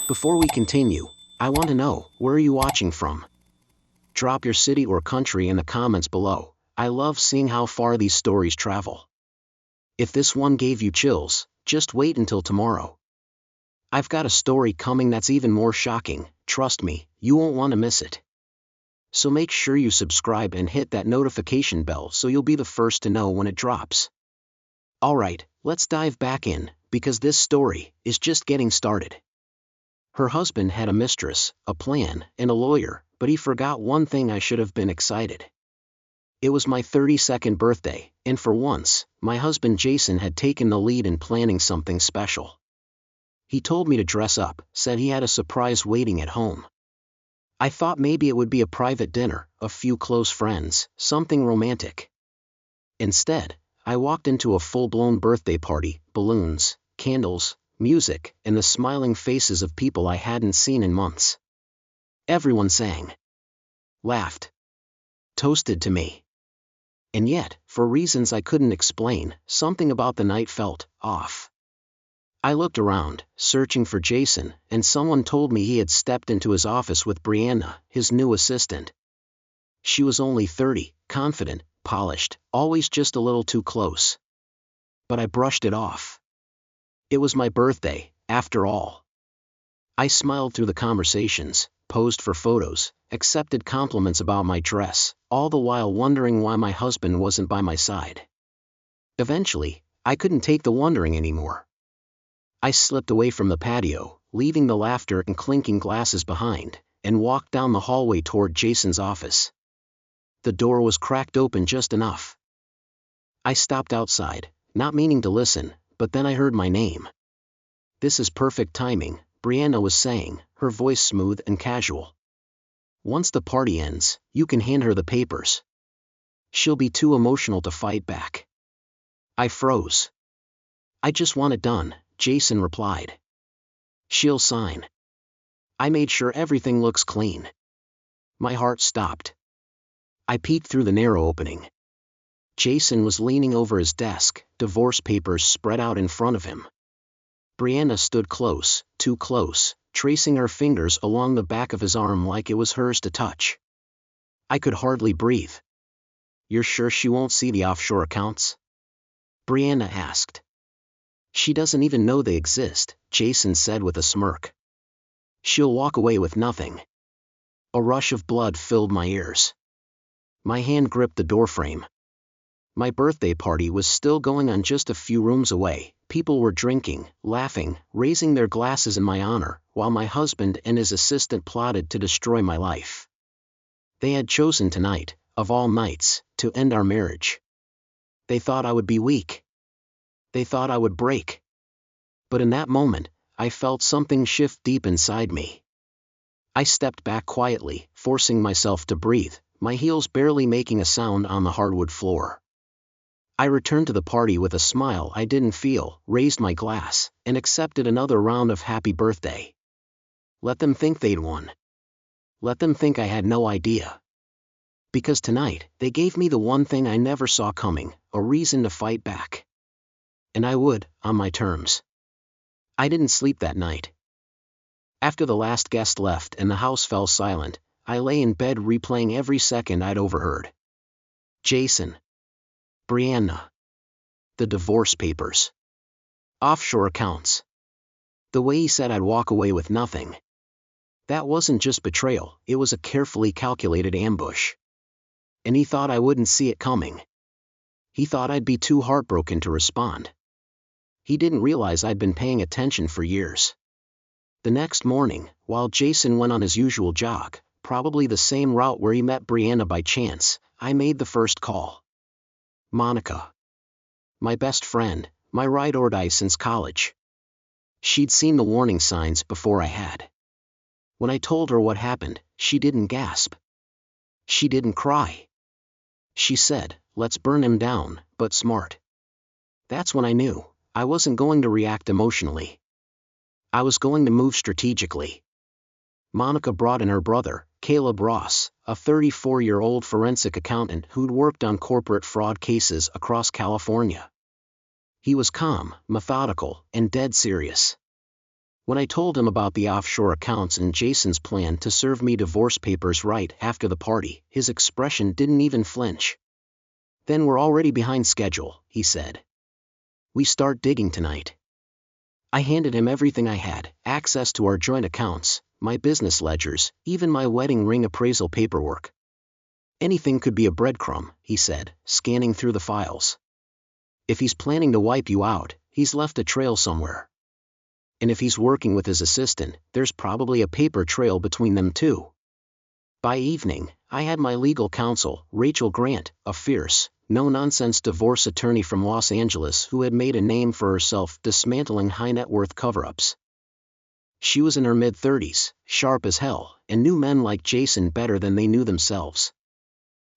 Before we continue, I want to know, where are you watching from? Drop your city or country in the comments below. I love seeing how far these stories travel. If this one gave you chills, just wait until tomorrow. I've got a story coming that's even more shocking. Trust me, you won't want to miss it. So make sure you subscribe and hit that notification bell so you'll be the first to know when it drops. Alright, let's dive back in, because this story is just getting started. Her husband had a mistress, a plan, and a lawyer, but he forgot one thing. I should have been excited. It was my 32nd birthday, and for once, my husband Jason had taken the lead in planning something special. He told me to dress up, said he had a surprise waiting at home. I thought maybe it would be a private dinner, a few close friends, something romantic. Instead, I walked into a full-blown birthday party, balloons, candles, music, and the smiling faces of people I hadn't seen in months. Everyone sang, laughed, toasted to me. And yet, for reasons I couldn't explain, something about the night felt off. I looked around, searching for Jason, and someone told me he had stepped into his office with Brianna, his new assistant. She was only 30, confident, polished, always just a little too close. But I brushed it off. It was my birthday, after all. I smiled through the conversations, posed for photos, accepted compliments about my dress, all the while wondering why my husband wasn't by my side. Eventually, I couldn't take the wondering anymore. I slipped away from the patio, leaving the laughter and clinking glasses behind, and walked down the hallway toward Jason's office. The door was cracked open just enough. I stopped outside, not meaning to listen, but then I heard my name. "This is perfect timing," Brianna was saying, her voice smooth and casual. "Once the party ends, you can hand her the papers. She'll be too emotional to fight back." I froze. "I just want it done," Jason replied. "She'll sign." I made sure everything looks clean. My heart stopped. I peeked through the narrow opening. Jason was leaning over his desk, divorce papers spread out in front of him. Brianna stood close, too close, tracing her fingers along the back of his arm like it was hers to touch. I could hardly breathe. "You're sure she won't see the offshore accounts?" Brianna asked. "She doesn't even know they exist," Jason said with a smirk. "She'll walk away with nothing." A rush of blood filled my ears. My hand gripped the doorframe. My birthday party was still going on just a few rooms away. People were drinking, laughing, raising their glasses in my honor, while my husband and his assistant plotted to destroy my life. They had chosen tonight, of all nights, to end our marriage. They thought I would be weak. They thought I would break. But in that moment, I felt something shift deep inside me. I stepped back quietly, forcing myself to breathe, my heels barely making a sound on the hardwood floor. I returned to the party with a smile I didn't feel, raised my glass, and accepted another round of happy birthday. Let them think they'd won. Let them think I had no idea. Because tonight, they gave me the one thing I never saw coming, a reason to fight back. And I would, on my terms. I didn't sleep that night. After the last guest left and the house fell silent, I lay in bed replaying every second I'd overheard. Jason. Brianna. The divorce papers. Offshore accounts. The way he said I'd walk away with nothing. That wasn't just betrayal, it was a carefully calculated ambush. And he thought I wouldn't see it coming. He thought I'd be too heartbroken to respond. He didn't realize I'd been paying attention for years. The next morning, while Jason went on his usual jog, probably the same route where he met Brianna by chance, I made the first call. Monica. My best friend, my ride or die since college. She'd seen the warning signs before I had. When I told her what happened, she didn't gasp. She didn't cry. She said, "Let's burn him down, but smart." That's when I knew, I wasn't going to react emotionally. I was going to move strategically. Monica brought in her brother, Caleb Ross, a 34-year-old forensic accountant who'd worked on corporate fraud cases across California. He was calm, methodical, and dead serious. When I told him about the offshore accounts and Jason's plan to serve me divorce papers right after the party, his expression didn't even flinch. "Then we're already behind schedule," he said. "We start digging tonight." I handed him everything I had, access to our joint accounts, my business ledgers, even my wedding ring appraisal paperwork. "Anything could be a breadcrumb," he said, scanning through the files. "If he's planning to wipe you out, he's left a trail somewhere. And if he's working with his assistant, there's probably a paper trail between them too." By evening, I had my legal counsel, Rachel Grant, a fierce, no-nonsense divorce attorney from Los Angeles who had made a name for herself dismantling high-net-worth cover-ups. She was in her mid-30s, sharp as hell, and knew men like Jason better than they knew themselves.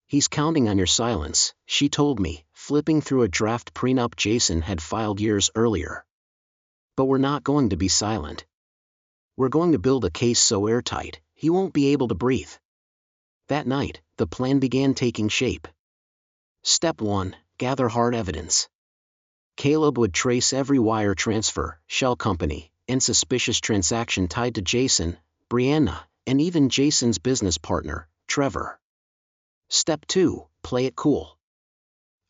"He's counting on your silence," she told me, flipping through a draft prenup Jason had filed years earlier. "But we're not going to be silent. We're going to build a case so airtight, he won't be able to breathe." That night, the plan began taking shape. Step 1. Gather hard evidence. Caleb would trace every wire transfer, shell company, and suspicious transaction tied to Jason, Brianna, and even Jason's business partner, Trevor. Step 2. Play it cool.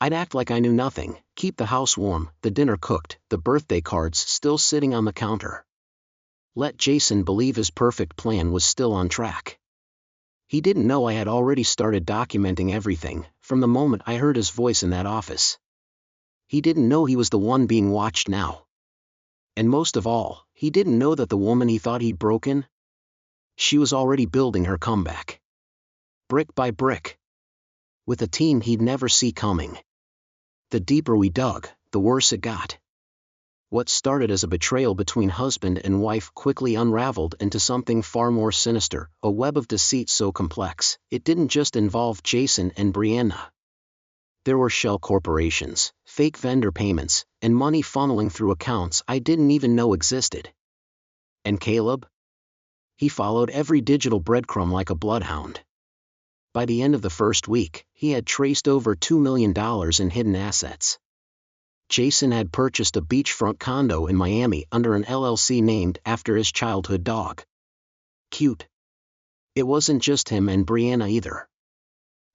I'd act like I knew nothing, keep the house warm, the dinner cooked, the birthday cards still sitting on the counter. Let Jason believe his perfect plan was still on track. He didn't know I had already started documenting everything, from the moment I heard his voice in that office. He didn't know he was the one being watched now. And most of all, he didn't know that the woman he thought he'd broken? She was already building her comeback. Brick by brick. With a team he'd never see coming. The deeper we dug, the worse it got. What started as a betrayal between husband and wife quickly unraveled into something far more sinister, a web of deceit so complex, it didn't just involve Jason and Brianna. There were shell corporations, fake vendor payments, and money funneling through accounts I didn't even know existed. And Caleb? He followed every digital breadcrumb like a bloodhound. By the end of the first week, he had traced over $2 million in hidden assets. Jason had purchased a beachfront condo in Miami under an LLC named after his childhood dog. Cute. It wasn't just him and Brianna either.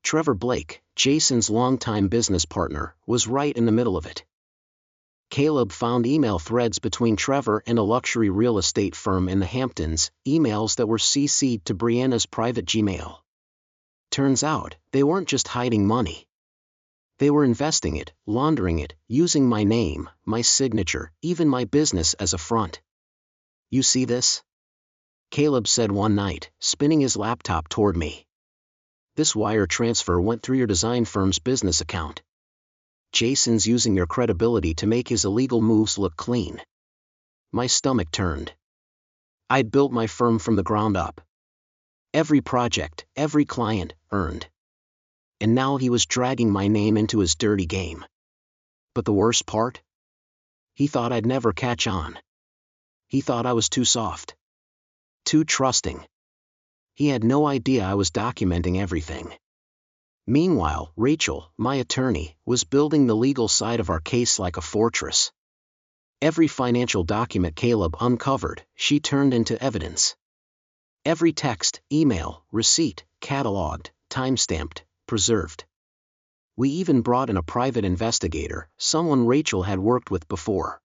Trevor Blake, Jason's longtime business partner, was right in the middle of it. Caleb found email threads between Trevor and a luxury real estate firm in the Hamptons, emails that were CC'd to Brianna's private Gmail. Turns out, they weren't just hiding money. They were investing it, laundering it, using my name, my signature, even my business as a front. "You see this?" Caleb said one night, spinning his laptop toward me. "This wire transfer went through your design firm's business account. Jason's using your credibility to make his illegal moves look clean." My stomach turned. I'd built my firm from the ground up. Every project, every client, earned. And now he was dragging my name into his dirty game. But the worst part? He thought I'd never catch on. He thought I was too soft. Too trusting. He had no idea I was documenting everything. Meanwhile, Rachel, my attorney, was building the legal side of our case like a fortress. Every financial document Caleb uncovered, she turned into evidence. Every text, email, receipt, cataloged, time-stamped, preserved. We even brought in a private investigator, someone Rachel had worked with before.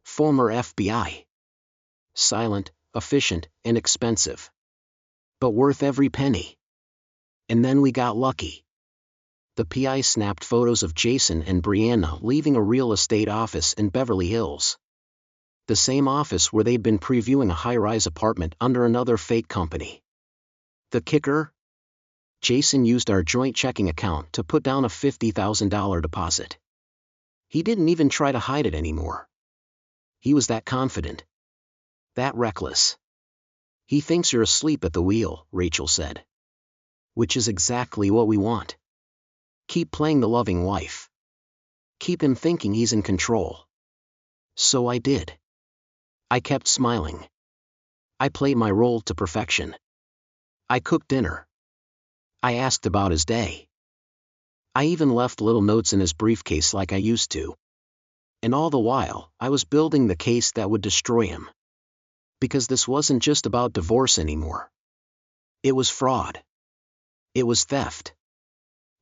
Former FBI. Silent, efficient, and expensive. But worth every penny. And then we got lucky. The PI snapped photos of Jason and Brianna leaving a real estate office in Beverly Hills. The same office where they'd been previewing a high-rise apartment under another fake company. The kicker? Jason used our joint checking account to put down a $50,000 deposit. He didn't even try to hide it anymore. He was that confident. That reckless. "He thinks you're asleep at the wheel," Rachel said. "Which is exactly what we want. Keep playing the loving wife. Keep him thinking he's in control." So I did. I kept smiling. I played my role to perfection. I cooked dinner. I asked about his day. I even left little notes in his briefcase like I used to. And all the while, I was building the case that would destroy him. Because this wasn't just about divorce anymore. It was fraud. It was theft.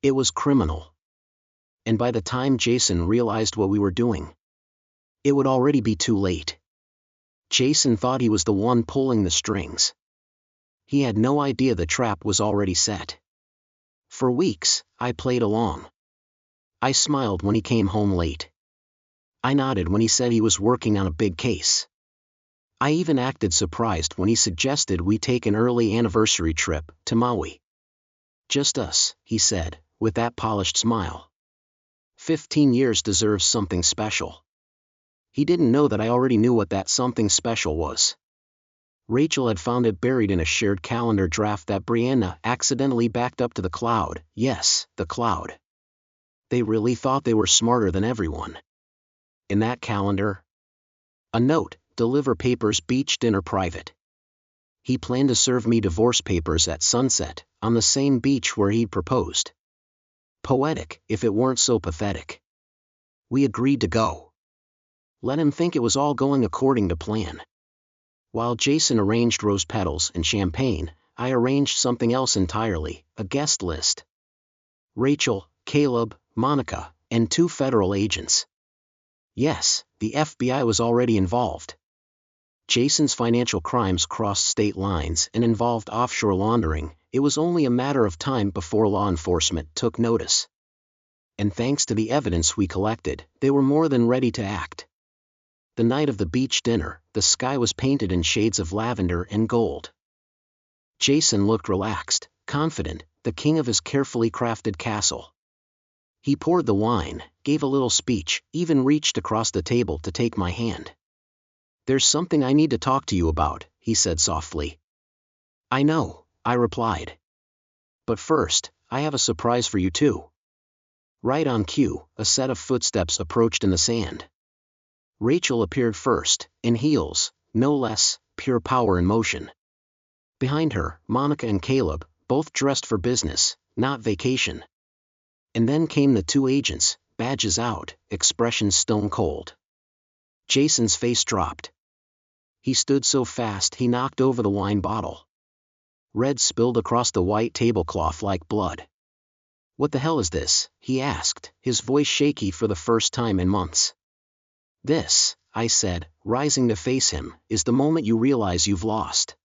It was criminal. And by the time Jason realized what we were doing, it would already be too late. Jason thought he was the one pulling the strings. He had no idea the trap was already set. For weeks, I played along. I smiled when he came home late. I nodded when he said he was working on a big case. I even acted surprised when he suggested we take an early anniversary trip to Maui. Just us, he said, with that polished smile. 15 years deserves something special. He didn't know that I already knew what that something special was. Rachel had found it buried in a shared calendar draft that Brianna accidentally backed up to the cloud. Yes, the cloud. They really thought they were smarter than everyone. In that calendar, a note, deliver papers, beach dinner private. He planned to serve me divorce papers at sunset, on the same beach where he'd proposed. Poetic, if it weren't so pathetic. We agreed to go. Let him think it was all going according to plan. While Jason arranged rose petals and champagne, I arranged something else entirely, a guest list. Rachel, Caleb, Monica, and 2 federal agents. Yes, the FBI was already involved. Jason's financial crimes crossed state lines and involved offshore laundering. It was only a matter of time before law enforcement took notice. And thanks to the evidence we collected, they were more than ready to act. The night of the beach dinner, the sky was painted in shades of lavender and gold. Jason looked relaxed, confident, the king of his carefully crafted castle. He poured the wine, gave a little speech, even reached across the table to take my hand. There's something I need to talk to you about, he said softly. I know, I replied. But first, I have a surprise for you too. Right on cue, a set of footsteps approached in the sand. Rachel appeared first, in heels, no less, pure power in motion. Behind her, Monica and Caleb, both dressed for business, not vacation. And then came the 2 agents, badges out, expressions stone cold. Jason's face dropped. He stood so fast he knocked over the wine bottle. Red spilled across the white tablecloth like blood. What the hell is this? He asked, his voice shaky for the first time in months. This, I said, rising to face him, is the moment you realize you've lost.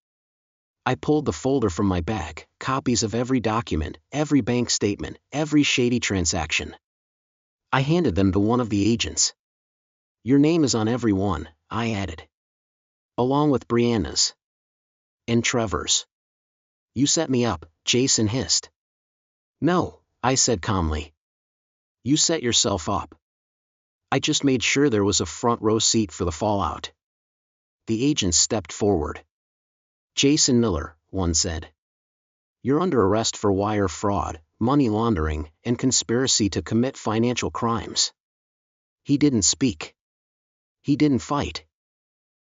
I pulled the folder from my bag, copies of every document, every bank statement, every shady transaction. I handed them to one of the agents. Your name is on every one, I added. Along with Brianna's. And Trevor's. You set me up, Jason hissed. No, I said calmly. You set yourself up. I just made sure there was a front row seat for the fallout. The agents stepped forward. Jason Miller, one said. You're under arrest for wire fraud, money laundering, and conspiracy to commit financial crimes. He didn't speak. He didn't fight.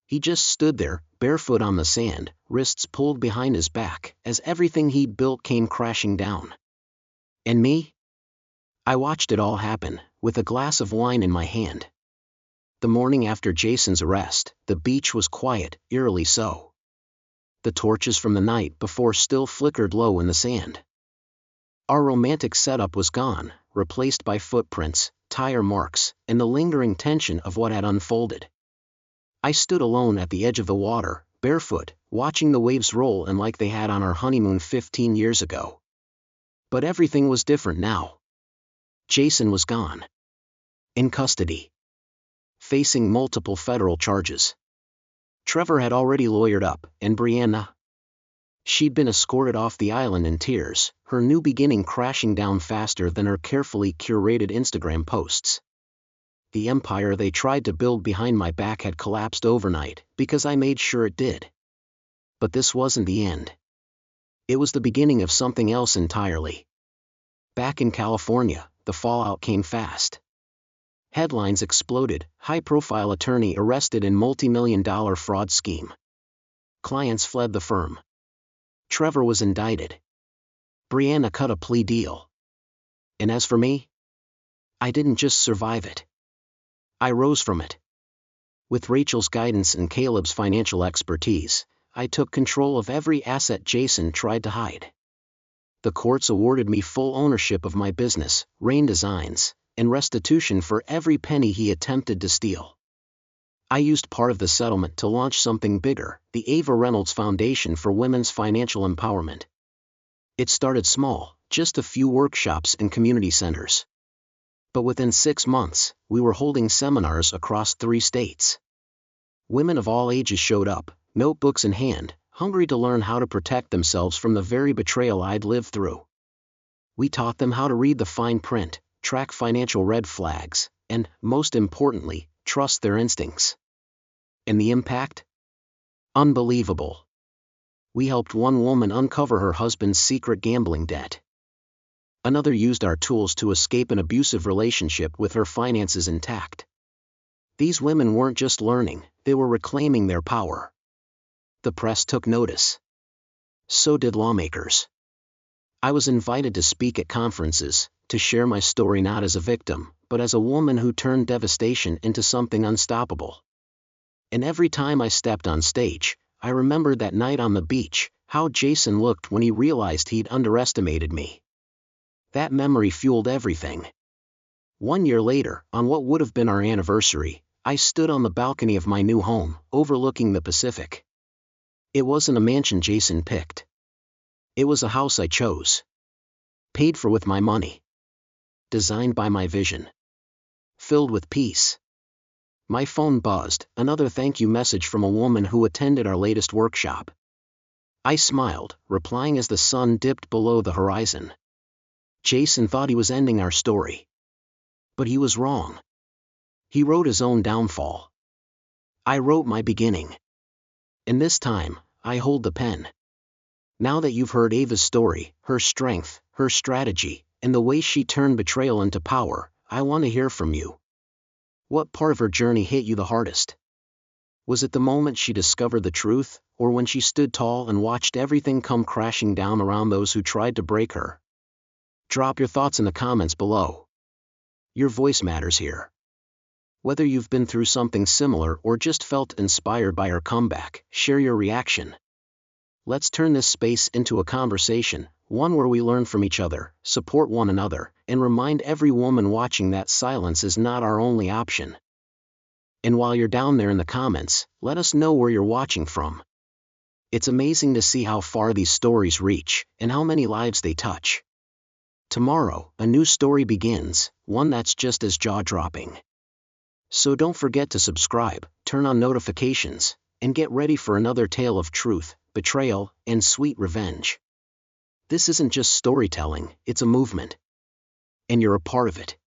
He just stood there, barefoot on the sand, wrists pulled behind his back, as everything he'd built came crashing down. And me? I watched it all happen, with a glass of wine in my hand. The morning after Jason's arrest, the beach was quiet, eerily so. The torches from the night before still flickered low in the sand. Our romantic setup was gone, replaced by footprints, tire marks, and the lingering tension of what had unfolded. I stood alone at the edge of the water, barefoot, watching the waves roll in like they had on our honeymoon 15 years ago. But everything was different now. Jason was gone. In custody. Facing multiple federal charges. Trevor had already lawyered up, and Brianna? She'd been escorted off the island in tears, her new beginning crashing down faster than her carefully curated Instagram posts. The empire they tried to build behind my back had collapsed overnight, because I made sure it did. But this wasn't the end. It was the beginning of something else entirely. Back in California, the fallout came fast. Headlines exploded, high-profile attorney arrested in multi-million-dollar fraud scheme. Clients fled the firm. Trevor was indicted. Brianna cut a plea deal. And as for me? I didn't just survive it. I rose from it. With Rachel's guidance and Caleb's financial expertise, I took control of every asset Jason tried to hide. The courts awarded me full ownership of my business, Rain Designs, and restitution for every penny he attempted to steal. I used part of the settlement to launch something bigger, the Ava Reynolds Foundation for Women's Financial Empowerment. It started small, just a few workshops in community centers. But within 6 months, we were holding seminars across 3 states. Women of all ages showed up, notebooks in hand, hungry to learn how to protect themselves from the very betrayal I'd lived through. We taught them how to read the fine print, track financial red flags, and, most importantly, trust their instincts. And the impact? Unbelievable. We helped one woman uncover her husband's secret gambling debt. Another used our tools to escape an abusive relationship with her finances intact. These women weren't just learning, they were reclaiming their power. The press took notice. So did lawmakers. I was invited to speak at conferences, to share my story not as a victim, but as a woman who turned devastation into something unstoppable. And every time I stepped on stage, I remembered that night on the beach, how Jason looked when he realized he'd underestimated me. That memory fueled everything. 1 year later, on what would have been our anniversary, I stood on the balcony of my new home, overlooking the Pacific. It wasn't a mansion Jason picked. It was a house I chose. Paid for with my money. Designed by my vision. Filled with peace. My phone buzzed, another thank you message from a woman who attended our latest workshop. I smiled, replying as the sun dipped below the horizon. Jason thought he was ending our story. But he was wrong. He wrote his own downfall. I wrote my beginning. And this time, I hold the pen. Now that you've heard Ava's story, her strength, her strategy, and the way she turned betrayal into power, I want to hear from you. What part of her journey hit you the hardest? Was it the moment she discovered the truth, or when she stood tall and watched everything come crashing down around those who tried to break her? Drop your thoughts in the comments below. Your voice matters here. Whether you've been through something similar or just felt inspired by her comeback, share your reaction. Let's turn this space into a conversation, one where we learn from each other, support one another, and remind every woman watching that silence is not our only option. And while you're down there in the comments, let us know where you're watching from. It's amazing to see how far these stories reach, and how many lives they touch. Tomorrow, a new story begins, one that's just as jaw-dropping. So don't forget to subscribe, turn on notifications, and get ready for another tale of truth, betrayal, and sweet revenge. This isn't just storytelling, it's a movement. And you're a part of it.